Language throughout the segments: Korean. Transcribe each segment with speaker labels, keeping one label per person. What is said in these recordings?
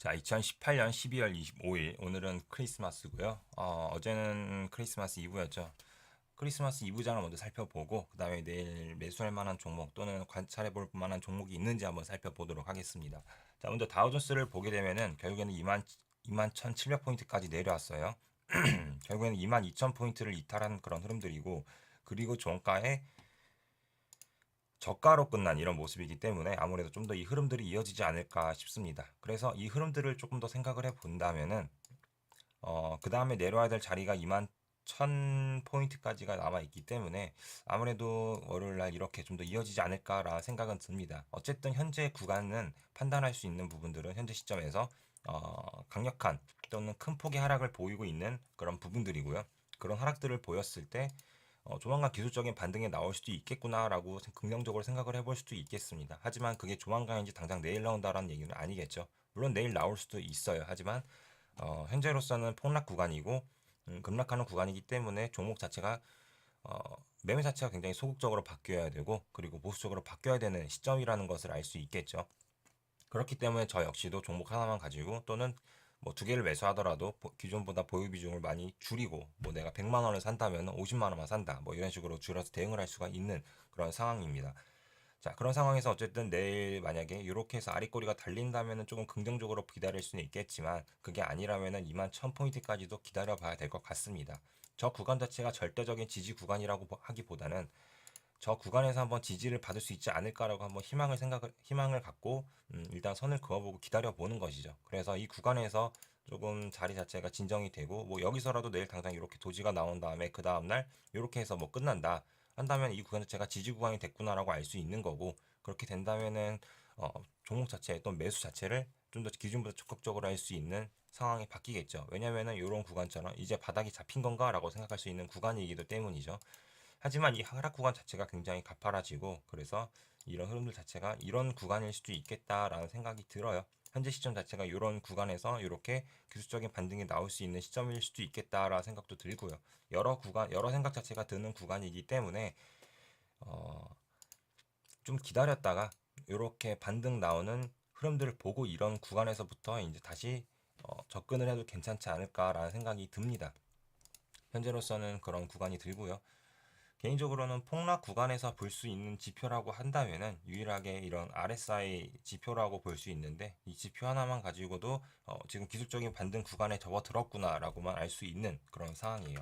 Speaker 1: 자, 2018년 12월 25일, 오늘은 크리스마스고요. 어제는 크리스마스 이브였죠. 크리스마스 이브장을 먼저 살펴보고, 그 다음에 내일 매수할 만한 종목 또는 관찰해 볼 만한 종목이 있는지 한번 살펴보도록 하겠습니다. 자, 먼저 다우존스를 보게 되면은 결국에는 21,700포인트까지 내려왔어요. 결국에는 22,000포인트를 이탈한 그런 흐름들이고, 그리고 종가에 저가로 끝난 이런 모습이기 때문에 아무래도 좀 더 이 흐름들이 이어지지 않을까 싶습니다. 그래서 이 흐름들을 조금 더 생각을 해 본다면은 그 다음에 내려와야 될 자리가 2만 1000포인트까지가 남아있기 때문에 아무래도 월요일 날 이렇게 좀 더 이어지지 않을까라는 생각은 듭니다. 어쨌든 현재 구간은 판단할 수 있는 부분들은 현재 시점에서 강력한 또는 큰 폭의 하락을 보이고 있는 그런 부분들이고요. 그런 하락들을 보였을 때 조만간 기술적인 반등이 나올 수도 있겠구나라고 긍정적으로 생각을 해볼 수도 있겠습니다. 하지만 그게 조만간인지 당장 내일 나온다라는 얘기는 아니겠죠. 물론 내일 나올 수도 있어요. 하지만 현재로서는 폭락 구간이고 급락하는 구간이기 때문에 종목 자체가 어, 매매 자체가 굉장히 소극적으로 바뀌어야 되고 그리고 보수적으로 바뀌어야 되는 시점이라는 것을 알 수 있겠죠. 그렇기 때문에 저 역시도 종목 하나만 가지고 또는 뭐 두 개를 매수하더라도 기존보다 보유 비중을 많이 줄이고 뭐 내가 100만 원을 산다면 50만 원만 산다 뭐 이런 식으로 줄여서 대응을 할 수가 있는 그런 상황입니다. 자, 그런 상황에서 어쨌든 내일 만약에 이렇게 해서 아리꼬리가 달린다면은 조금 긍정적으로 기다릴 수는 있겠지만 그게 아니라면은 2만 1000포인트까지도 기다려 봐야 될 것 같습니다. 저 구간 자체가 절대적인 지지 구간이라고 하기보다는 저 구간에서 한번 지지를 받을 수 있지 않을까라고 한번 희망을 갖고 일단 선을 그어보고 기다려 보는 것이죠. 그래서 이 구간에서 조금 자리 자체가 진정이 되고 뭐 여기서라도 내일 당장 이렇게 도지가 나온 다음에 그 다음날 이렇게 해서 뭐 끝난다 한다면 이 구간 자체가 지지 구간이 됐구나라고 알 수 있는 거고 그렇게 된다면은 종목 자체 또 매수 자체를 좀 더 기준보다 적극적으로 할 수 있는 상황이 바뀌겠죠. 왜냐면은 이런 구간처럼 이제 바닥이 잡힌 건가라고 생각할 수 있는 구간이기도 때문이죠. 하지만 이 하락 구간 자체가 굉장히 가파라지고 그래서 이런 흐름들 자체가 이런 구간일 수도 있겠다라는 생각이 들어요. 현재 시점 자체가 이런 구간에서 이렇게 기술적인 반등이 나올 수 있는 시점일 수도 있겠다라는 생각도 들고요. 여러 생각 자체가 드는 구간이기 때문에 어, 좀 기다렸다가 이렇게 반등 나오는 흐름들을 보고 이런 구간에서부터 이제 다시 접근을 해도 괜찮지 않을까라는 생각이 듭니다. 현재로서는 그런 구간이 들고요. 개인적으로는 폭락 구간에서 볼 수 있는 지표라고 한다면은 유일하게 이런 RSI 지표라고 볼 수 있는데 이 지표 하나만 가지고도 지금 기술적인 반등 구간에 접어들었구나라고만 알 수 있는 그런 상황이에요.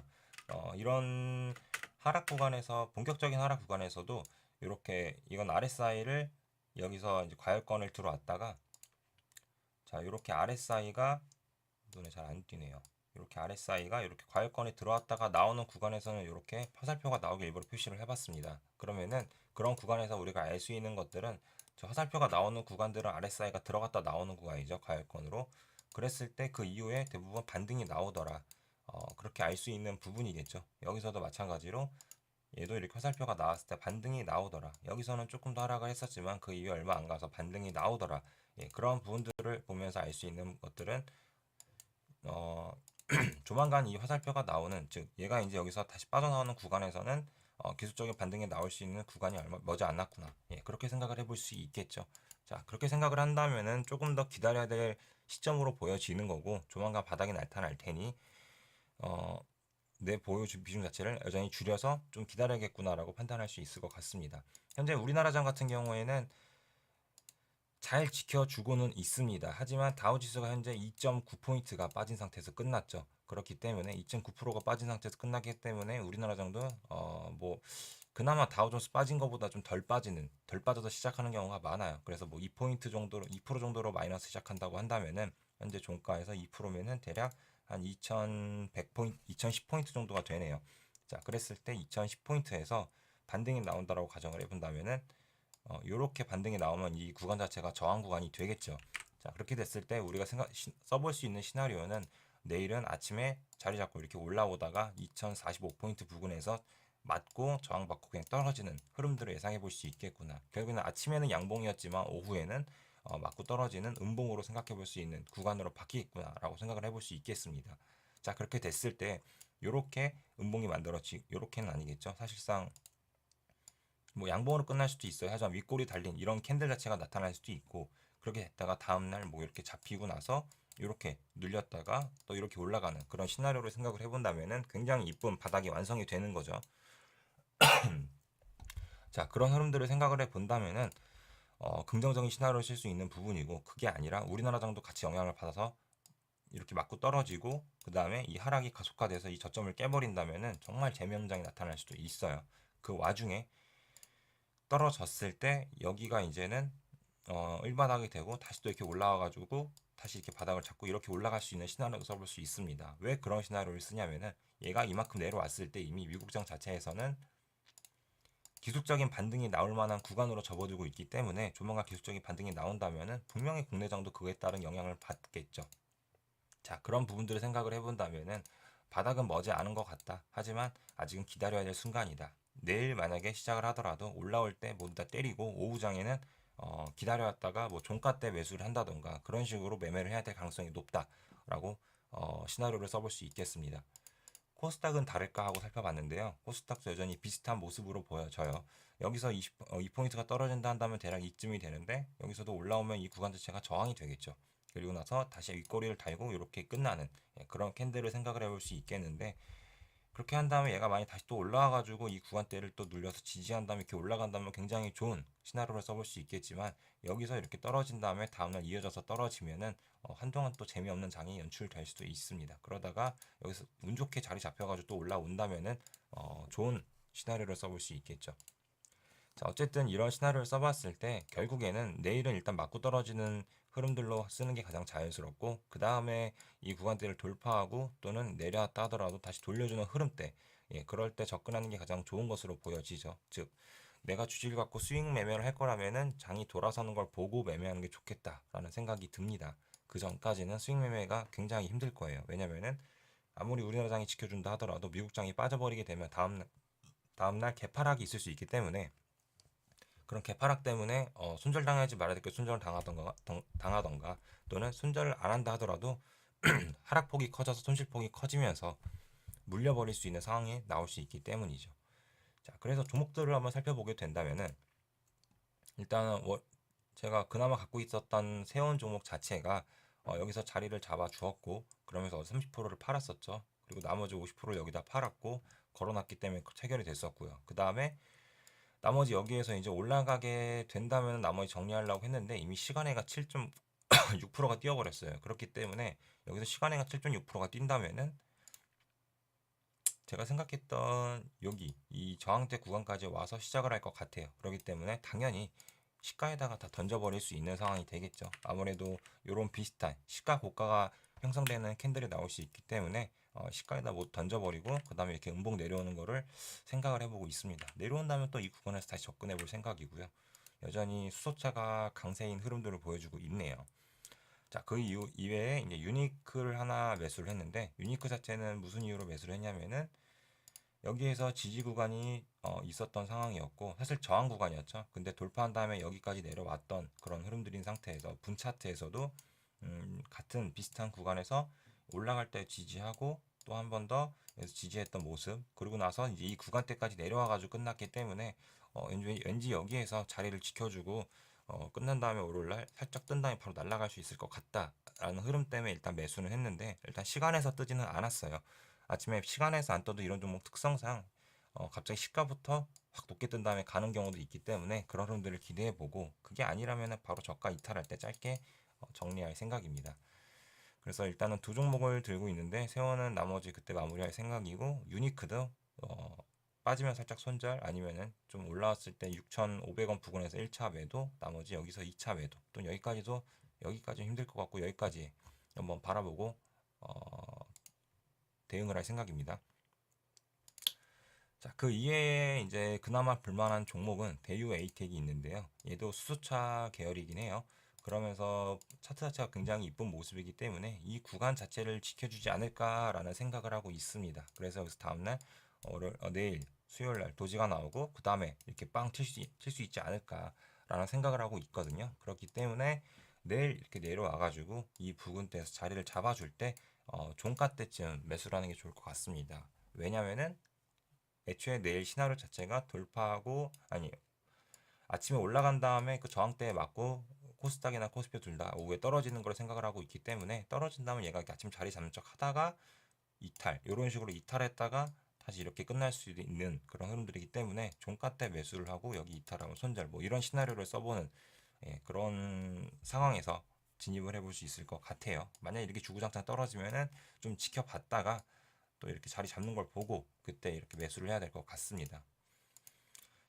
Speaker 1: 이런 하락 구간에서 본격적인 하락 구간에서도 이렇게 이건 RSI를 여기서 이제 과열권을 들어왔다가 자 이렇게 RSI가 눈에 잘 안 띄네요. 이렇게 RSI가 이렇게 과열권에 들어왔다가 나오는 구간에서는 이렇게 화살표가 나오게 일부러 표시를 해봤습니다. 그러면은 그런 구간에서 우리가 알 수 있는 것들은 저 화살표가 나오는 구간들은 RSI가 들어갔다 나오는 구간이죠. 과열권으로. 그랬을 때 그 이후에 대부분 반등이 나오더라. 그렇게 알 수 있는 부분이겠죠. 여기서도 마찬가지로 얘도 이렇게 화살표가 나왔을 때 반등이 나오더라. 여기서는 조금 더 하락을 했었지만 그 이후에 얼마 안 가서 반등이 나오더라. 예, 그런 부분들을 보면서 알 수 있는 것들은 어, 조만간 이 화살표가 나오는 즉 얘가 이제 여기서 다시 빠져나오는 구간에서는 기술적인 반등이 나올 수 있는 구간이 얼마 머지 않았구나. 예, 그렇게 생각을 해볼 수 있겠죠. 자, 그렇게 생각을 한다면은 조금 더 기다려야 될 시점으로 보여지는 거고 조만간 바닥이 나타날 테니 어, 내 보유 비중 자체를 여전히 줄여서 좀 기다려야겠구나라고 판단할 수 있을 것 같습니다. 현재 우리나라장 같은 경우에는 잘 지켜주고는 있습니다. 하지만 다우지수가 현재 2.9포인트가 빠진 상태에서 끝났죠. 그렇기 때문에 2.9%가 빠진 상태에서 끝나기 때문에 우리나라 정도 뭐 그나마 다우존스 빠진 것보다 좀 덜 빠져서 시작하는 경우가 많아요. 그래서 뭐 2포인트 정도로 2% 정도로 마이너스 시작한다고 한다면은 현재 종가에서 2%면은 대략 한 2100포인트, 2010포인트 정도가 되네요. 자, 그랬을 때 2010포인트에서 반등이 나온다라고 가정을 해본다면은 요렇게 반등이 나오면 이 구간 자체가 저항 구간이 되겠죠. 자, 그렇게 됐을 때 우리가 써볼 수 있는 시나리오는 내일은 아침에 자리 잡고 이렇게 올라오다가 2045포인트 부근에서 맞고 저항받고 그냥 떨어지는 흐름들을 예상해 볼 수 있겠구나. 결국에는 아침에는 양봉이었지만 오후에는 맞고 떨어지는 음봉으로 생각해 볼 수 있는 구간으로 바뀌겠구나라고 생각을 해볼 수 있겠습니다. 자, 그렇게 됐을 때 요렇게 음봉이 요렇게는 아니겠죠. 사실상 뭐 양봉으로 끝날 수도 있어요. 하지만 윗골이 달린 이런 캔들 자체가 나타날 수도 있고 그렇게 됐다가 다음날 뭐 이렇게 잡히고 나서 이렇게 눌렸다가 또 이렇게 올라가는 그런 시나리오를 생각을 해본다면은 굉장히 이쁜 바닥이 완성이 되는 거죠. 자, 그런 흐름들을 생각을 해본다면은 긍정적인 시나리오를 쓸 수 있는 부분이고, 그게 아니라 우리나라 정도 같이 영향을 받아서 이렇게 맞고 떨어지고 그 다음에 이 하락이 가속화돼서 이 저점을 깨버린다면은 정말 재명장이 나타날 수도 있어요. 그 와중에 떨어졌을 때 여기가 이제는 일바닥이 되고 다시 또 이렇게 올라와가지고 다시 이렇게 바닥을 잡고 이렇게 올라갈 수 있는 시나리오도 써볼 수 있습니다. 왜 그런 시나리오를 쓰냐면은 얘가 이만큼 내려왔을 때 이미 미국장 자체에서는 기술적인 반등이 나올 만한 구간으로 접어들고 있기 때문에 조만간 기술적인 반등이 나온다면은 분명히 국내장도 그에 따른 영향을 받겠죠. 자, 그런 부분들을 생각을 해본다면은 바닥은 머지 않은 것 같다. 하지만 아직은 기다려야 될 순간이다. 내일 만약에 시작을 하더라도 올라올 때 모두 다 때리고 오후장에는 기다려왔다가 뭐 종가 때 매수를 한다던가 그런 식으로 매매를 해야 될 가능성이 높다라고 시나리오를 써볼 수 있겠습니다. 코스닥은 다를까 하고 살펴봤는데요. 코스닥도 여전히 비슷한 모습으로 보여져요. 여기서 2포인트가 떨어진다 한다면 대략 이쯤이 되는데 여기서도 올라오면 이 구간 자체가 저항이 되겠죠. 그리고 나서 다시 윗꼬리를 달고 이렇게 끝나는 그런 캔들을 생각을 해볼 수 있겠는데, 그렇게 한 다음에 얘가 많이 다시 또 올라와가지고 이 구간대를 또 눌려서 지지한 다음에 이렇게 올라간다면 굉장히 좋은 시나리오를 써볼 수 있겠지만, 여기서 이렇게 떨어진 다음에 다음날 이어져서 떨어지면은 한동안 또 재미없는 장이 연출될 수도 있습니다. 그러다가 여기서 운 좋게 자리 잡혀가지고 또 올라온다면은 좋은 시나리오를 써볼 수 있겠죠. 자, 어쨌든 이런 시나리오를 써봤을 때 결국에는 내일은 일단 맞고 떨어지는 흐름들로 쓰는 게 가장 자연스럽고, 그 다음에 이 구간대를 돌파하고 또는 내려왔다 하더라도 다시 돌려주는 흐름대, 그럴 때 접근하는 게 가장 좋은 것으로 보여지죠. 즉, 내가 주식을 갖고 스윙 매매를 할 거라면은 장이 돌아서는 걸 보고 매매하는 게 좋겠다라는 생각이 듭니다. 그 전까지는 스윙 매매가 굉장히 힘들 거예요. 왜냐면은 아무리 우리나라 장이 지켜준다 하더라도 미국 장이 빠져버리게 되면 다음날 개파락이 있을 수 있기 때문에, 그런 개파락 때문에 손절당하지 말아야 될 게 손절을 당하던가 또는 손절을 안 한다 하더라도 하락폭이 커져서 손실폭이 커지면서 물려버릴 수 있는 상황이 나올 수 있기 때문이죠. 자, 그래서 종목들을 한번 살펴보게 된다면은 일단은 제가 그나마 갖고 있었던 세운 종목 자체가 여기서 자리를 잡아 주었고, 그러면서 30%를 팔았었죠. 그리고 나머지 50%를 여기다 팔았고 걸어놨기 때문에 체결이 됐었고요. 그 다음에 나머지 여기에서 이제 올라가게 된다면 나머지 정리하려고 했는데 이미 시간외가 7.6%가 뛰어버렸어요. 그렇기 때문에 여기서 시간외가 7.6%가 뛴다면은 제가 생각했던 여기 이 저항대 구간까지 와서 시작을 할 것 같아요. 그렇기 때문에 당연히 시가에다가 다 던져버릴 수 있는 상황이 되겠죠. 아무래도 이런 비슷한 시가 고가가 형성되는 캔들이 나올 수 있기 때문에 시가에다 못 던져버리고 그 다음에 이렇게 음봉 내려오는 거를 생각을 해보고 있습니다. 내려온다면 또 이 구간에서 다시 접근해 볼 생각이고요. 여전히 수소차가 강세인 흐름들을 보여주고 있네요. 자, 그 이외에 이제 유니크를 하나 매수를 했는데, 유니크 자체는 무슨 이유로 매수를 했냐면은 여기에서 지지 구간이 있었던 상황이었고 사실 저항 구간이었죠. 근데 돌파한 다음에 여기까지 내려왔던 그런 흐름들인 상태에서 분 차트에서도 같은 비슷한 구간에서 올라갈 때 지지하고 또 한 번 더 지지했던 모습, 그리고 나서 이제 이 구간대까지 내려와가지고 끝났기 때문에 왠지 여기에서 자리를 지켜주고 끝난 다음에 오를날 살짝 뜬 다음에 바로 날아갈 수 있을 것 같다라는 흐름 때문에 일단 매수는 했는데, 일단 시간에서 뜨지는 않았어요. 아침에 시간에서 안 떠도 이런 종목 특성상 갑자기 시가부터 확 높게 뜬 다음에 가는 경우도 있기 때문에 그런 흐름들을 기대해 보고, 그게 아니라면 바로 저가 이탈할 때 짧게 정리할 생각입니다. 그래서 일단은 두 종목을 들고 있는데, 세원은 나머지 그때 마무리할 생각이고, 유니크도 빠지면 살짝 손절, 아니면은 좀 올라왔을 때 6,500원 부근에서 1차 매도, 나머지 여기서 2차 매도, 또 여기까지 힘들 것 같고 여기까지 한번 바라보고 대응을 할 생각입니다. 자, 그 이외에 이제 그나마 불만한 종목은 대유 에이텍이 있는데요. 얘도 수소차 계열이긴 해요. 그러면서 차트 자체가 굉장히 이쁜 모습이기 때문에 이 구간 자체를 지켜주지 않을까라는 생각을 하고 있습니다. 그래서 여기서 다음날 내일 수요일 날 도지가 나오고 그 다음에 이렇게 빵 칠 수 있지 않을까라는 생각을 하고 있거든요. 그렇기 때문에 내일 이렇게 내려와가지고 이 부근대에서 자리를 잡아줄 때 종가 때쯤 매수를 하는 게 좋을 것 같습니다. 왜냐면은 애초에 내일 시나리오 자체가 돌파하고, 아니, 아침에 올라간 다음에 그 저항대에 맞고 코스닥이나 코스피 둘 다 오후에 떨어지는 걸 생각을 하고 있기 때문에 떨어진다면 얘가 아침 자리 잡는 척 하다가 이탈, 이런 식으로 이탈했다가 다시 이렇게 끝날 수 있는 그런 흐름들이기 때문에 종가 때 매수를 하고 여기 이탈하면 손절, 뭐 이런 시나리오를 써보는 그런 상황에서 진입을 해볼 수 있을 것 같아요. 만약 이렇게 주구장창 떨어지면은 좀 지켜봤다가 또 이렇게 자리 잡는 걸 보고 그때 이렇게 매수를 해야 될 것 같습니다.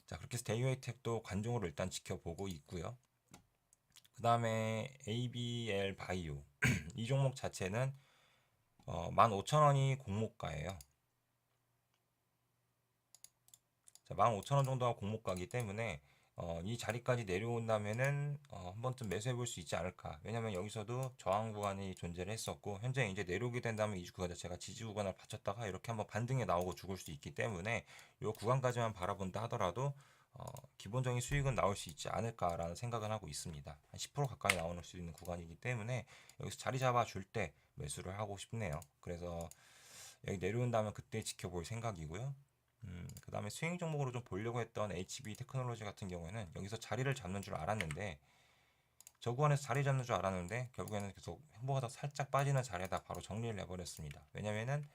Speaker 1: 자, 그렇게 해서 데이웨이텍도 관종으로 일단 지켜보고 있고요. 그 다음에 ABL 바이오 이 종목 자체는 15,000원이 공모가예요. 자, 15,000원 정도가 공모가이기 때문에 이 자리까지 내려온다면은 한 번쯤 매수해 볼 수 있지 않을까. 왜냐면 여기서도 저항 구간이 존재를 했었고 현재 이제 내려오게 된다면 이 구간 자체가 지지 구간을 받쳤다가 이렇게 한번 반등에 나오고 죽을 수 있기 때문에 이 구간까지만 바라본다 하더라도 기본적인 수익은 나올 수 있지 않을까라는 생각은 하고 있습니다. 한 10% 가까이 나올 수 있는 구간이기 때문에 여기서 자리 잡아 줄 때 매수를 하고 싶네요. 그래서 여기 내려온다면 그때 지켜볼 생각이고요. 그 다음에 스윙 종목으로 좀 보려고 했던 HB 테크놀로지 같은 경우에는 여기서 자리를 잡는 줄 알았는데 저 구간에서 자리 잡는 줄 알았는데 결국에는 계속 횡보하다 살짝 빠지는 자리에다 바로 정리를 해버렸습니다. 왜냐면은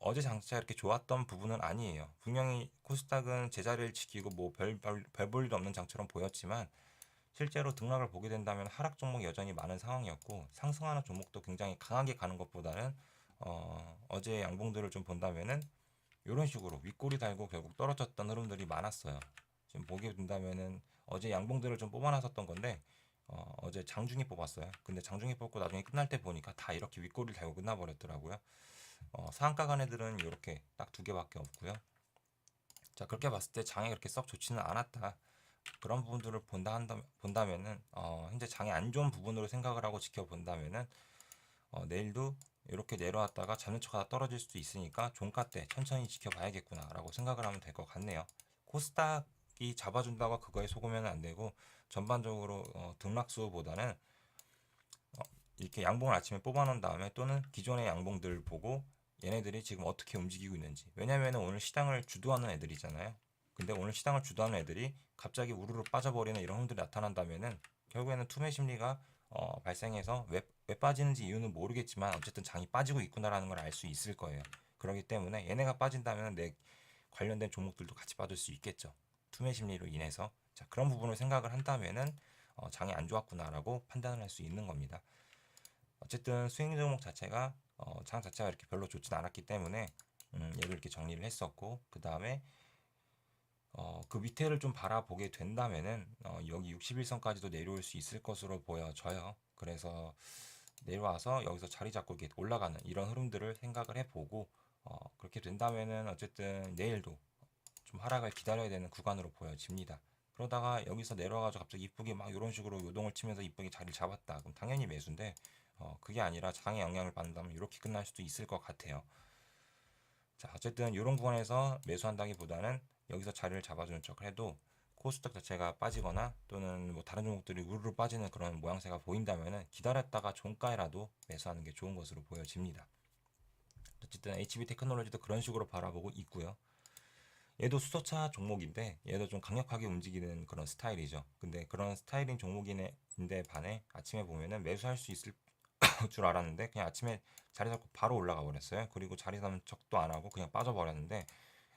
Speaker 1: 어제 장세가 이렇게 좋았던 부분은 아니에요. 분명히 코스닥은 제자리를 지키고 뭐 별 볼 일도 없는 장처럼 보였지만 실제로 등락을 보게 된다면 하락 종목이 여전히 많은 상황이었고 상승하는 종목도 굉장히 강하게 가는 것보다는 어제 양봉들을 좀 본다면은 이런 식으로 윗꼬리 달고 결국 떨어졌던 흐름들이 많았어요. 지금 보게 된다면은 어제 양봉들을 좀 뽑아놨었던 건데 어제 장중에 뽑았어요. 근데 장중에 뽑고 나중에 끝날 때 보니까 다 이렇게 윗꼬리 달고 끝나버렸더라고요. 상한가 간 애들은 이렇게 딱 두 개밖에 없고요. 자, 그렇게 봤을 때 장이 그렇게 썩 좋지는 않았다. 그런 부분들을 본다면은 현재 장이 안 좋은 부분으로 생각을 하고 지켜본다면은 내일도 이렇게 내려왔다가 잡는 척하다 떨어질 수도 있으니까 종가 때 천천히 지켜봐야겠구나라고 생각을 하면 될 것 같네요. 코스닥이 잡아준다고 그거에 속으면 안 되고 전반적으로 등락수보다는 이렇게 양봉을 아침에 뽑아놓은 다음에 또는 기존의 양봉들 보고 얘네들이 지금 어떻게 움직이고 있는지. 왜냐면 오늘 시장을 주도하는 애들이잖아요. 근데 오늘 시장을 주도하는 애들이 갑자기 우르르 빠져버리는 이런 흐름들이 나타난다면은 결국에는 투매 심리가 발생해서 왜 빠지는지 이유는 모르겠지만 어쨌든 장이 빠지고 있구나라는 걸 알 수 있을 거예요. 그렇기 때문에 얘네가 빠진다면 내 관련된 종목들도 같이 빠질 수 있겠죠. 투매 심리로 인해서. 자, 그런 부분을 생각을 한다면은 장이 안 좋았구나라고 판단을 할 수 있는 겁니다. 어쨌든 스윙 종목 자체가 장 자체가 이렇게 별로 좋진 않았기 때문에 얘를 이렇게 정리를 했었고 그 다음에 그 밑에를 좀 바라보게 된다면은 여기 61선까지도 내려올 수 있을 것으로 보여져요. 그래서 내려와서 여기서 자리 잡고 이렇게 올라가는 이런 흐름들을 생각을 해보고 그렇게 된다면은 어쨌든 내일도 좀 하락을 기다려야 되는 구간으로 보여집니다. 그러다가 여기서 내려와가지고 갑자기 이쁘게 막 이런 식으로 요동을 치면서 이쁘게 자리를 잡았다. 그럼 당연히 매수인데 그게 아니라 장에 영향을 받는다면 이렇게 끝날 수도 있을 것 같아요. 자, 어쨌든 이런 구간에서 매수한다기보다는 여기서 자리를 잡아주는 척을 해도 코스닥 자체가 빠지거나 또는 뭐 다른 종목들이 우르르 빠지는 그런 모양새가 보인다면은 기다렸다가 종가에라도 매수하는 게 좋은 것으로 보여집니다. 어쨌든 HB 테크놀로지도 그런 식으로 바라보고 있고요. 얘도 수소차 종목인데 얘도 좀 강력하게 움직이는 그런 스타일이죠. 근데 그런 스타일인 종목인데 반해 아침에 보면은 매수할 수 있을 줄 알았는데 그냥 아침에 자리 잡고 바로 올라가 버렸어요. 그리고 자리 잡는 척도 안 하고 그냥 빠져버렸는데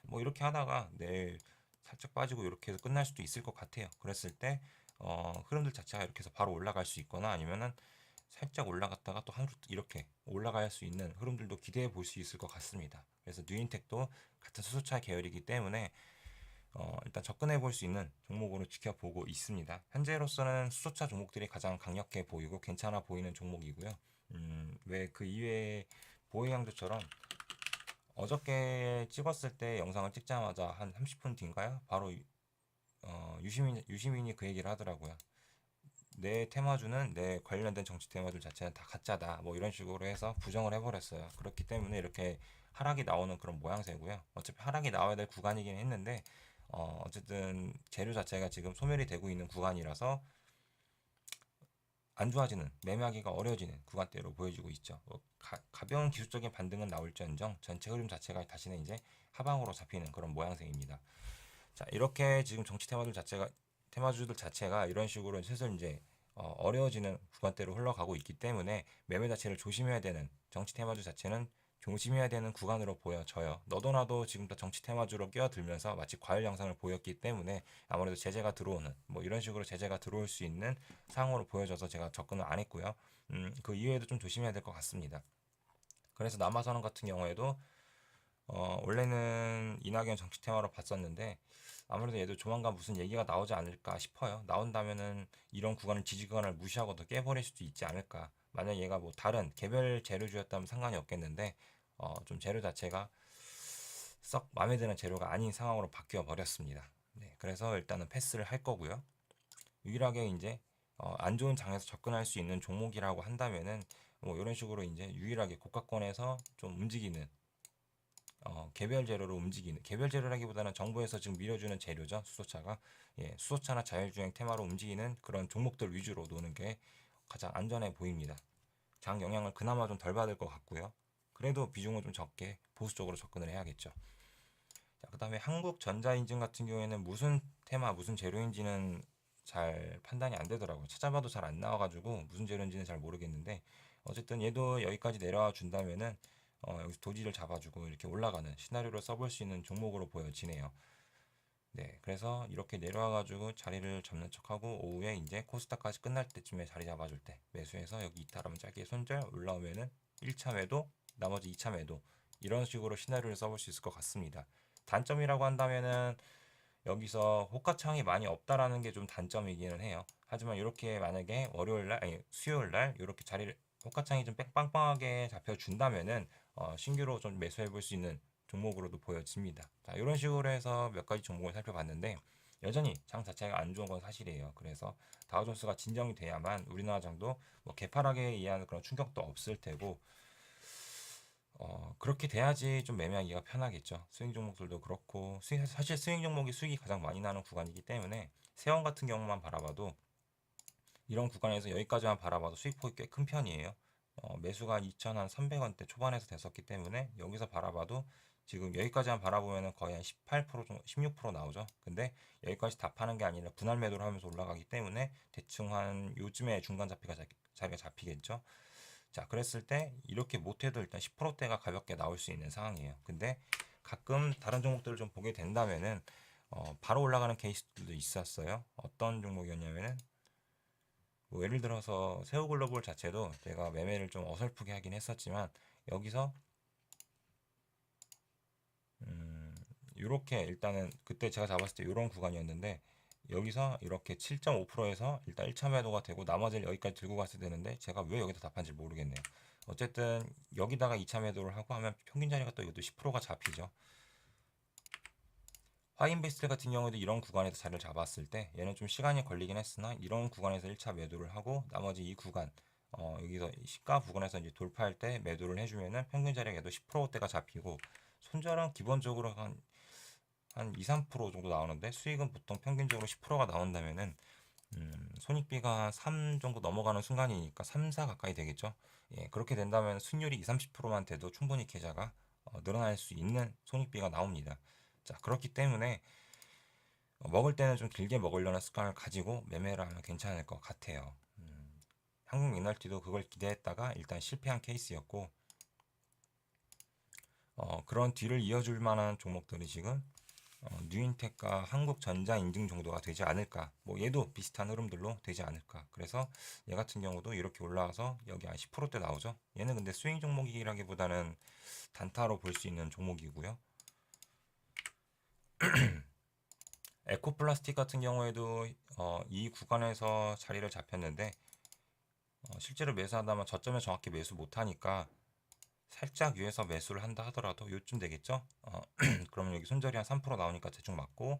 Speaker 1: 뭐 이렇게 하다가 내일 살짝 빠지고 이렇게 해서 끝날 수도 있을 것 같아요. 그랬을 때 흐름들 자체가 이렇게 해서 바로 올라갈 수 있거나 아니면은 살짝 올라갔다가 또 하루 이렇게 올라갈 수 있는 흐름들도 기대해 볼 수 있을 것 같습니다. 그래서 뉴인텍도 같은 수소차 계열이기 때문에 일단 접근해 볼 수 있는 종목으로 지켜보고 있습니다. 현재로서는 수소차 종목들이 가장 강력해 보이고 괜찮아 보이는 종목이고요. 왜 그 이외에 보행양조처럼 어저께 찍었을 때 영상을 찍자마자 한 30분 뒤인가요? 바로 유시민이 그 얘기를 하더라고요. 내 테마주는 내 관련된 정치 테마주 자체는 다 가짜다. 뭐 이런 식으로 해서 부정을 해버렸어요. 그렇기 때문에 이렇게 하락이 나오는 그런 모양새고요. 어차피 하락이 나와야 될 구간이긴 했는데 어쨌든 재료 자체가 지금 소멸이 되고 있는 구간이라서 안 좋아지는 매매하기가 어려워지는 구간대로 보여지고 있죠. 가벼운 기술적인 반등은 나올지언정 전체 흐름 자체가 다시는 이제 하방으로 잡히는 그런 모양새입니다. 자, 이렇게 지금 정치 테마주들 자체가 이런 식으로 슬슬 이제 어려워지는 구간대로 흘러가고 있기 때문에 매매 자체를 조심해야 되는, 정치 테마주 자체는 조심해야 되는 구간으로 보여져요. 너도 나도 지금부터 정치 테마주로 끼어들면서 마치 과열 양상을 보였기 때문에 아무래도 제재가 들어오는, 뭐 이런 식으로 제재가 들어올 수 있는 상황으로 보여져서 제가 접근을 안 했고요. 그 이외에도 좀 조심해야 될 것 같습니다. 그래서 남아선언 같은 경우에도 원래는 이낙연 정치 테마로 봤었는데 아무래도 얘도 조만간 무슨 얘기가 나오지 않을까 싶어요. 나온다면은 이런 구간을, 지지 구간을 무시하고 더 깨버릴 수도 있지 않을까. 만약 얘가 뭐 다른 개별 재료주였다면 상관이 없겠는데 좀 재료 자체가 썩 마음에 드는 재료가 아닌 상황으로 바뀌어 버렸습니다. 네, 그래서 일단은 패스를 할 거고요. 유일하게 이제 안 좋은 장에서 접근할 수 있는 종목이라고 한다면은 뭐 이런 식으로 이제 유일하게 고가권에서 좀 움직이는 개별 재료로 움직이는, 개별 재료라기보다는 정부에서 지금 밀어주는 재료죠. 수소차가. 예, 수소차나 자율주행 테마로 움직이는 그런 종목들 위주로 노는 게 가장 안전해 보입니다. 장 영향을 그나마 좀 덜 받을 것 같고요. 그래도 비중은 좀 적게 보수적으로 접근을 해야겠죠. 자, 그다음에 한국전자인증 같은 경우에는 무슨 테마, 무슨 재료인지는 잘 판단이 안 되더라고요. 찾아봐도 잘 안 나와가지고 무슨 재료인지는 잘 모르겠는데 어쨌든 얘도 여기까지 내려와 준다면은 여기서 도지를 잡아주고 이렇게 올라가는 시나리오를 써볼 수 있는 종목으로 보여지네요. 네, 그래서 이렇게 내려와가지고 자리를 잡는 척하고 오후에 이제 코스닥까지 끝날 때쯤에 자리 잡아줄 때 매수해서 여기 이탈하면 짧게 손절, 올라오면은 1차 매도, 나머지 2차 매도, 이런 식으로 시나리오를 써볼 수 있을 것 같습니다. 단점이라고 한다면은 여기서 호가창이 많이 없다라는 게 좀 단점이기는 해요. 하지만 이렇게 만약에 월요일 날, 아니 수요일 날 이렇게 자리를, 호가창이 좀 빵빵하게 잡혀준다면은 신규로 좀 매수해 볼 수 있는 종목으로도 보여집니다. 자, 이런 식으로 해서 몇 가지 종목을 살펴봤는데 여전히 장 자체가 안 좋은 건 사실이에요. 그래서 다우존스가 진정이 돼야만 우리나라 장도 뭐 개파락에 의한 그런 충격도 없을 테고 그렇게 돼야지 좀 매매하기가 편하겠죠. 스윙 종목들도 그렇고, 사실 스윙 종목이 수익이 가장 많이 나는 구간이기 때문에, 세원 같은 경우만 바라봐도, 이런 구간에서 여기까지만 바라봐도 수익폭이 꽤 큰 편이에요. 매수가 2,300원대 초반에서 됐었기 때문에, 여기서 바라봐도, 지금 여기까지만 바라보면 거의 한 18% 정도, 16% 나오죠. 근데 여기까지 다 파는 게 아니라 분할 매도를 하면서 올라가기 때문에, 대충 한 요즘에 중간 자리가 잡히겠죠. 자, 그랬을 때 이렇게 못해도 일단 10%대가 가볍게 나올 수 있는 상황이에요. 근데 가끔 다른 종목들을 좀 보게 된다면은 바로 올라가는 케이스들도 있었어요. 어떤 종목이었냐면은 뭐 예를 들어서 세우글로벌 자체도 제가 매매를 좀 어설프게 하긴 했었지만 여기서 이렇게 일단은 그때 제가 잡았을 때 이런 구간이었는데 여기서 이렇게 7.5%에서 일단 1차 매도가 되고 나머지를 여기까지 들고 갔어야 되는데 제가 왜 여기다 답한지 모르겠네요. 어쨌든 여기다가 2차 매도를 하고 하면 평균 자리가 또 이것도 10%가 잡히죠. 하이인베스트 같은 경우에도 이런 구간에서 자리를 잡았을 때 얘는 좀 시간이 걸리긴 했으나 이런 구간에서 1차 매도를 하고 나머지 이 구간 여기서 시가 부근에서 이제 돌파할 때 매도를 해주면은 평균 자리가 10%대가 잡히고 손절은 기본적으로 한 2, 3% 정도 나오는데 수익은 보통 평균적으로 10%가 나온다면은 손익비가 3 정도 넘어가는 순간이니까 3, 4 가까이 되겠죠. 예, 그렇게 된다면 수익률이 2, 30%만 돼도 충분히 계좌가 늘어날 수 있는 손익비가 나옵니다. 자, 그렇기 때문에 먹을 때는 좀 길게 먹으려는 습관을 가지고 매매를 하면 괜찮을 것 같아요. 한국 맥날티도 그걸 기대했다가 일단 실패한 케이스였고 그런 뒤를 이어줄 만한 종목들이 지금 뉴인텍과 한국전자인증 정도가 되지 않을까. 뭐 얘도 비슷한 흐름들로 되지 않을까. 그래서 얘 같은 경우도 이렇게 올라와서 여기 한 10%대 나오죠. 얘는 근데 스윙 종목이라기보다는 단타로 볼 수 있는 종목이고요. 에코플라스틱 같은 경우에도 이 구간에서 자리를 잡혔는데 실제로 매수한다면 저점에 정확히 매수 못하니까 살짝 위에서 매수를 한다 하더라도 요쯤 되겠죠? 그러면 여기 손절이 한 3% 나오니까 대충 맞고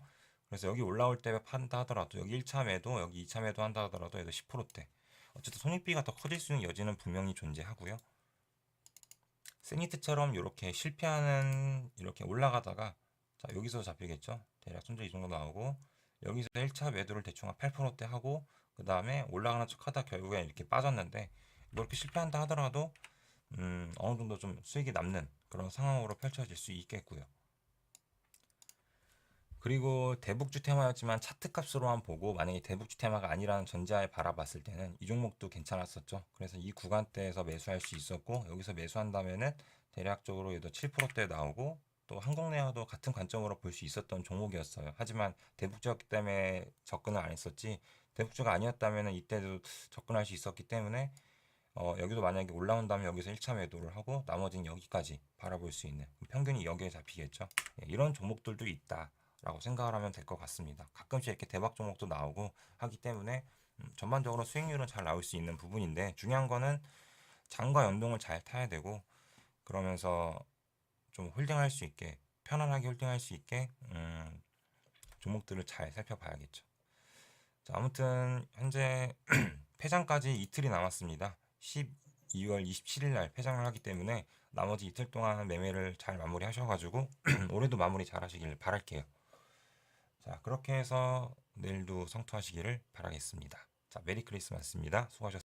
Speaker 1: 그래서 여기 올라올 때 판다 하더라도 여기 1차 매도 여기 2차 매도 한다 하더라도 얘도 10%대 어쨌든 손익비가 더 커질 수 있는 여지는 분명히 존재하고요. 세니트처럼 이렇게 실패하는 이렇게 올라가다가 자 여기서 잡히겠죠? 대략 손절 이 정도 나오고 여기서 1차 매도를 대충 한 8%대 하고 그 다음에 올라가는 척 하다 결국에 이렇게 빠졌는데 뭐 이렇게 실패한다 하더라도 어느 정도 좀 수익이 남는 그런 상황으로 펼쳐질 수 있겠고요. 그리고 대북주 테마였지만 차트 값으로만 보고 만약에 대북주 테마가 아니라는 전제하에 바라봤을 때는 이 종목도 괜찮았었죠. 그래서 이 구간대에서 매수할 수 있었고 여기서 매수한다면은 대략적으로 얘도 7%대 나오고 또 한국내화도 같은 관점으로 볼 수 있었던 종목이었어요. 하지만 대북주였기 때문에 접근을 안 했었지 대북주가 아니었다면은 이때도 접근할 수 있었기 때문에 여기도 만약에 올라온다면 여기서 1차 매도를 하고 나머지는 여기까지 바라볼 수 있는 평균이 여기에 잡히겠죠. 예, 이런 종목들도 있다라고 생각을 하면 될 것 같습니다. 가끔씩 이렇게 대박 종목도 나오고 하기 때문에 전반적으로 수익률은 잘 나올 수 있는 부분인데 중요한 거는 장과 연동을 잘 타야 되고 그러면서 좀 홀딩할 수 있게 편안하게 홀딩할 수 있게 종목들을 잘 살펴봐야겠죠. 자, 아무튼 현재 폐장까지 이틀이 남았습니다. 12월 27일 날 폐장을 하기 때문에 나머지 이틀 동안 매매를 잘 마무리 하셔가지고 올해도 마무리 잘 하시길 바랄게요. 자, 그렇게 해서 내일도 성투하시기를 바라겠습니다. 자, 메리 크리스마스입니다. 수고하셨습니다.